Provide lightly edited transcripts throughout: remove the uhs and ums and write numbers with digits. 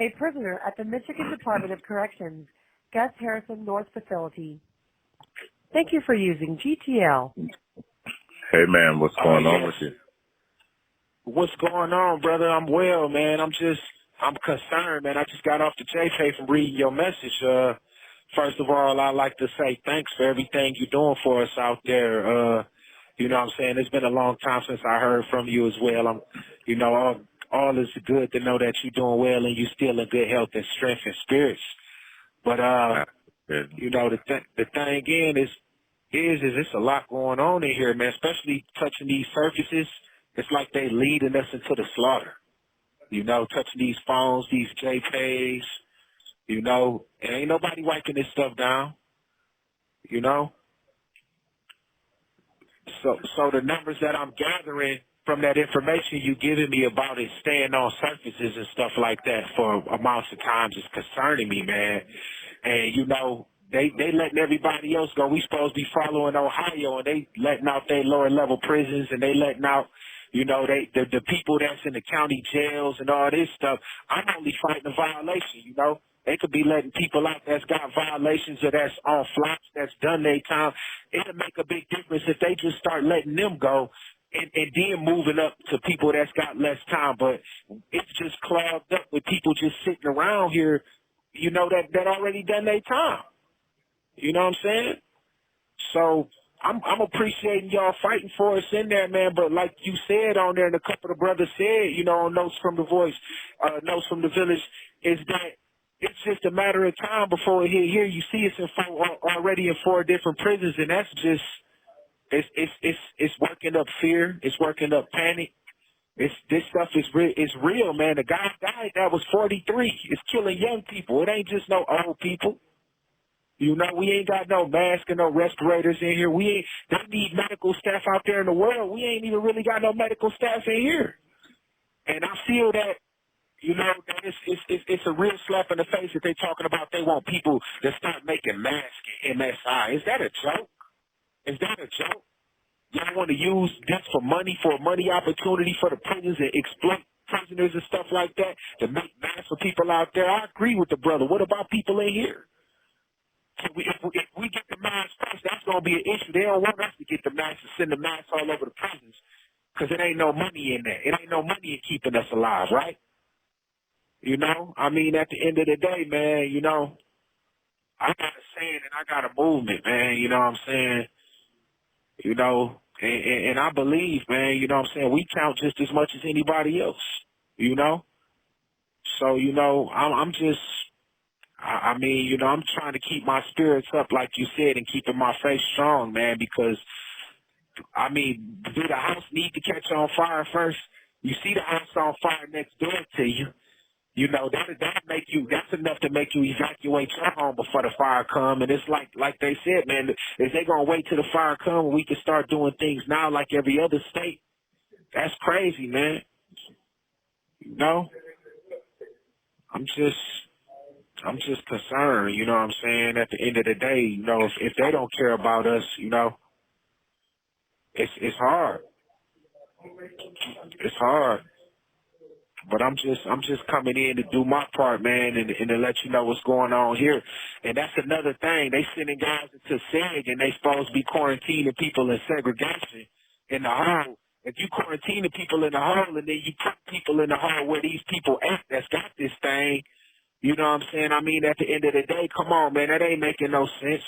a prisoner at the Michigan Department of Corrections, Gus Harrison North Facility. Thank you for using GTL. Hey, man, what's going on with you? What's going on, brother? I'm well, man. I'm concerned, man. I just got off the JPay from reading your message. First of all, I'd like to say thanks for everything you're doing for us out there. You know what I'm saying? It's been a long time since I heard from you as well. All is good to know that you're doing well and you're still in good health and strength and spirits. But, you know, the thing again is it's a lot going on in here, man, especially touching these surfaces. It's like they leading us into the slaughter, you know, touching these phones, these JPays, you know, and ain't nobody wiping this stuff down, you know. So the numbers that I'm gathering from that information you giving me about it staying on surfaces and stuff like that for amounts of times is concerning me, man. And, you know, they letting everybody else go. We supposed to be following Ohio, and they letting out their lower level prisons, and they letting out, you know, the people that's in the county jails and all this stuff. I'm only fighting a violation, you know. They could be letting people out that's got violations or that's on flops, that's done their time. It'll make a big difference if they just start letting them go and then moving up to people that's got less time. But it's just clogged up with people just sitting around here, you know, that already done their time. You know what I'm saying? So I'm appreciating y'all fighting for us in there, man. But like you said on there, and a couple of brothers said, you know, on Notes from the Voice, Notes from the Village, is that it's just a matter of time before it hit here. You see it's already in 4 different prisons, and that's just it's working up fear. It's working up panic. This stuff is real, man. The guy died that was 43. It's killing young people. It ain't just no old people. You know, we ain't got no mask and no respirators in here. They need medical staff out there in the world. We ain't even really got no medical staff in here. And I feel that, you know, that it's a real slap in the face that they talking about they want people to start making masks and MSI. Is that a joke? Is that a joke? Y'all want to use this for a money opportunity for the prisons and exploit prisoners and stuff like that to make masks for people out there? I agree with the brother. What about people in here? So if we get the masks first, that's going to be an issue. They don't want us to get the masks and send the masks all over the prisons because it ain't no money in there. It ain't no money in keeping us alive, right? You know, I mean, at the end of the day, man, you know, I got a saying and I got a movement, man, you know what I'm saying? You know, and I believe, man, you know what I'm saying, we count just as much as anybody else, you know? So, you know, I mean, you know, I'm trying to keep my spirits up, like you said, and keeping my faith strong, man, because, I mean, do the house need to catch on fire first? You see the house on fire next door to you. You know, that's enough to make you evacuate your home before the fire come. And it's like they said, man, is they going to wait till the fire come and we can start doing things now like every other state? That's crazy, man. You know, I'm just concerned, you know what I'm saying? At the end of the day, you know, if they don't care about us, you know, it's hard. It's hard. But I'm just coming in to do my part, man, and to let you know what's going on here. And that's another thing. They sending guys into SEG, and they supposed to be quarantining people in segregation in the hole. If you quarantine the people in the hole and then you put people in the hole where these people at that's got this thing, you know what I'm saying? I mean, at the end of the day, come on, man, that ain't making no sense.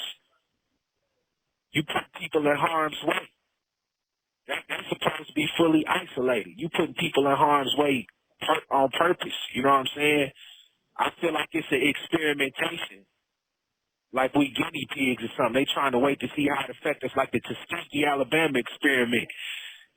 You put people in harm's way. That's supposed to be fully isolated. You putting people in harm's way on purpose, you know what I'm saying? I feel like it's an experimentation, like we guinea pigs or something. They trying to wait to see how it affects us, like the Tuskegee, Alabama experiment.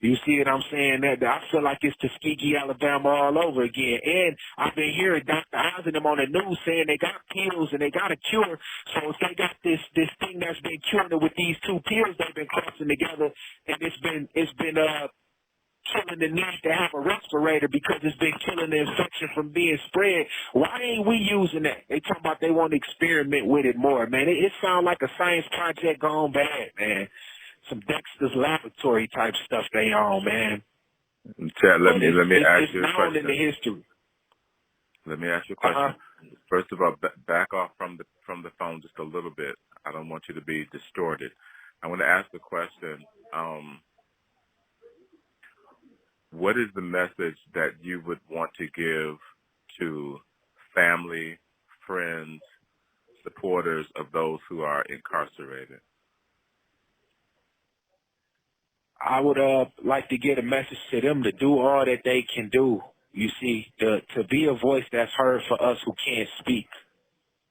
You see what I'm saying? That I feel like it's Tuskegee, Alabama all over again. And I've been hearing Dr. Oz and them on the news saying they got pills and they got a cure. So if they got this thing that's been curing it with these 2 pills they've been crossing together, and it's been killing the need to have a respirator because it's been killing the infection from being spread. Why ain't we using that? They talking about they want to experiment with it more, man. It sounds like a science project gone bad, man. Some Dexter's laboratory type stuff they on, man. Chad, let me ask you a question. It's known in the history. Let me ask you a question. First of all, back off from the phone just a little bit. I don't want you to be distorted. I want to ask a question. What is the message that you would want to give to family, friends, supporters of those who are incarcerated? I would like to get a message to them to do all that they can do. You see, to be a voice that's heard for us who can't speak.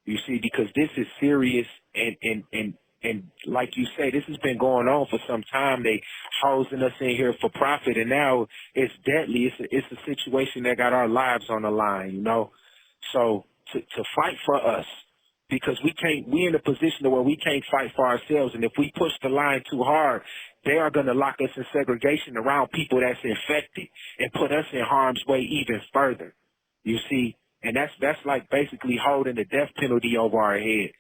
You see, because this is serious and like you say, this has been going on for some time. They housing us in here for profit, and now it's deadly. It's a situation that got our lives on the line, you know. So to fight for us, because we in a position where we can't fight for ourselves, and if we push the line too hard, they are going to lock us in segregation around people that's infected and put us in harm's way even further. You see, and that's like basically holding the death penalty over our head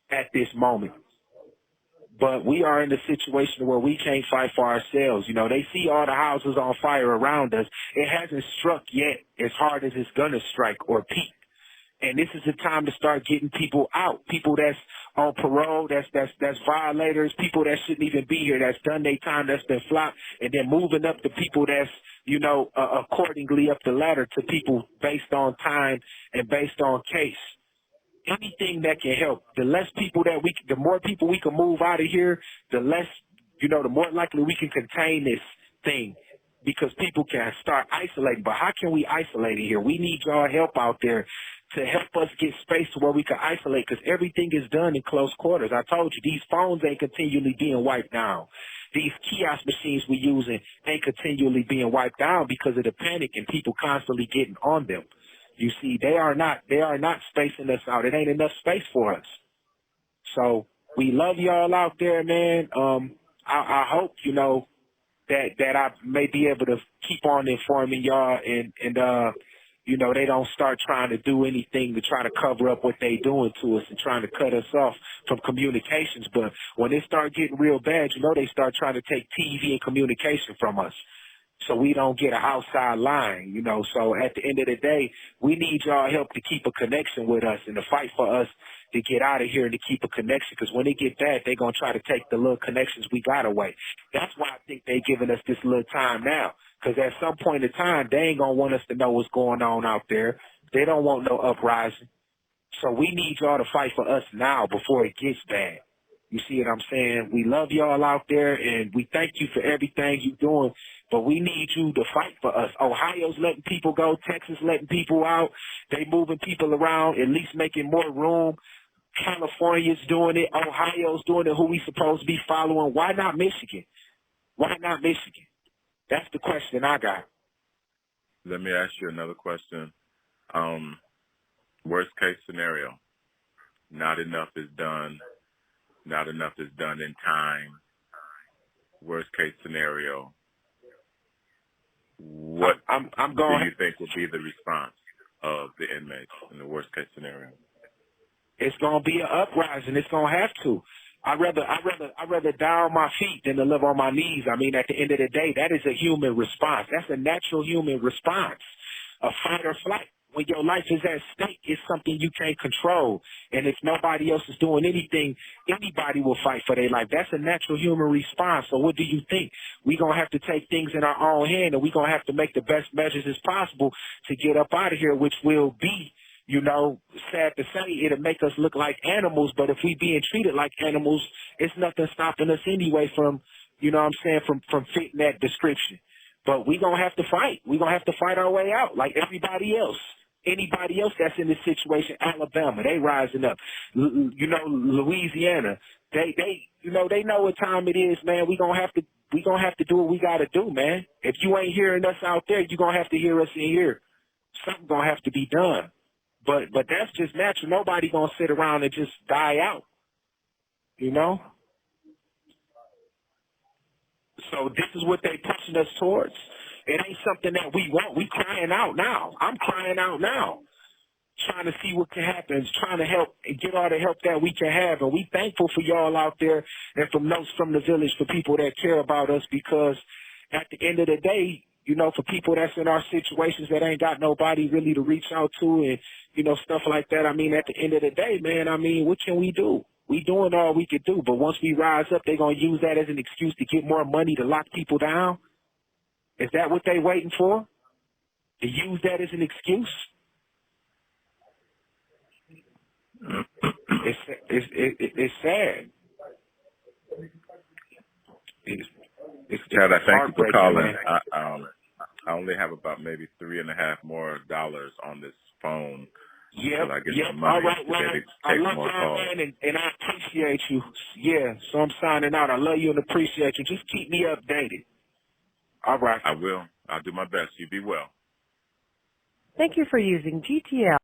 at this moment. But we are in a situation where we can't fight for ourselves. You know, they see all the houses on fire around us. It hasn't struck yet as hard as it's going to strike or peak. And this is the time to start getting people out, people that's on parole, that's violators, people that shouldn't even be here, that's done their time, that's been flopped, and then moving up to people that's, you know, accordingly up the ladder to people based on time and based on case. Anything that can help. The more people we can move out of here, the less, you know, the more likely we can contain this thing. Because people can start isolating. But how can we isolate it here? We need y'all help out there to help us get space to where we can isolate, because everything is done in close quarters. I told you, these phones ain't continually being wiped down. These kiosk machines we using ain't continually being wiped down because of the panic and people constantly getting on them. You see, they are not spacing us out. It ain't enough space for us. So we love y'all out there, man. I hope, you know, that I may be able to keep on informing y'all and you know, they don't start trying to do anything to try to cover up what they doing to us and trying to cut us off from communications. But when it start getting real bad, you know, they start trying to take TV and communication from us, so we don't get an outside line, you know. So at the end of the day, we need y'all help to keep a connection with us and to fight for us to get out of here and to keep a connection, because when it get bad, they're going to try to take the little connections we got away. That's why I think they giving us this little time now, because at some point in time, they ain't going to want us to know what's going on out there. They don't want no uprising. So we need y'all to fight for us now before it gets bad. You see what I'm saying? We love y'all out there, and we thank you for everything you're doing, but we need you to fight for us. Ohio's letting people go. Texas letting people out. They moving people around, at least making more room. California's doing it. Ohio's doing it. Who we supposed to be following? Why not Michigan? Why not Michigan? That's the question I got. Let me ask you another question. Worst case scenario, not enough is done. Not enough is done in time. Worst case scenario, what do you think would be the response of the inmates in the worst case scenario? It's gonna be an uprising. It's gonna have to. I'd rather die on my feet than to live on my knees. I mean, at the end of the day, that is a human response. That's a natural human response. A fight or flight. When your life is at stake, it's something you can't control. And if nobody else is doing anything, anybody will fight for their life. That's a natural human response. So what do you think? We're going to have to take things in our own hand, and we're going to have to make the best measures as possible to get up out of here, which will be, you know, sad to say, it'll make us look like animals. But if we being treated like animals, it's nothing stopping us anyway from, you know what I'm saying, from fitting that description. But we're going to have to fight. We're going to have to fight our way out like everybody else. Anybody else that's in this situation, Alabama, they rising up. You know, Louisiana, they you know, they know what time it is, man. We gonna have to do what we gotta do, man. If you ain't hearing us out there, you gonna have to hear us in here. Something gonna have to be done. But that's just natural. Nobody gonna sit around and just die out. You know? So this is what they pushing us towards. It ain't something that we want. We crying out now. I'm crying out now, trying to see what can happen, trying to help and get all the help that we can have. And we thankful for y'all out there and from those from the village, for people that care about us, because at the end of the day, you know, for people that's in our situations that ain't got nobody really to reach out to and, you know, stuff like that. I mean, at the end of the day, man, I mean, what can we do? We doing all we could do, but once we rise up, they're going to use that as an excuse to get more money to lock people down. Is that what they waiting for? To use that as an excuse? It's sad. It's Chad, I thank you for calling. man. I only have about maybe $3.5 more on this phone. Yep, Until I get yep. some money All right, to man. maybe I take love more you, calls. man, and I appreciate you. Yeah, so I'm signing out. I love you and appreciate you. Just keep me updated. All right. I will. I'll do my best. You be well. Thank you for using GTL.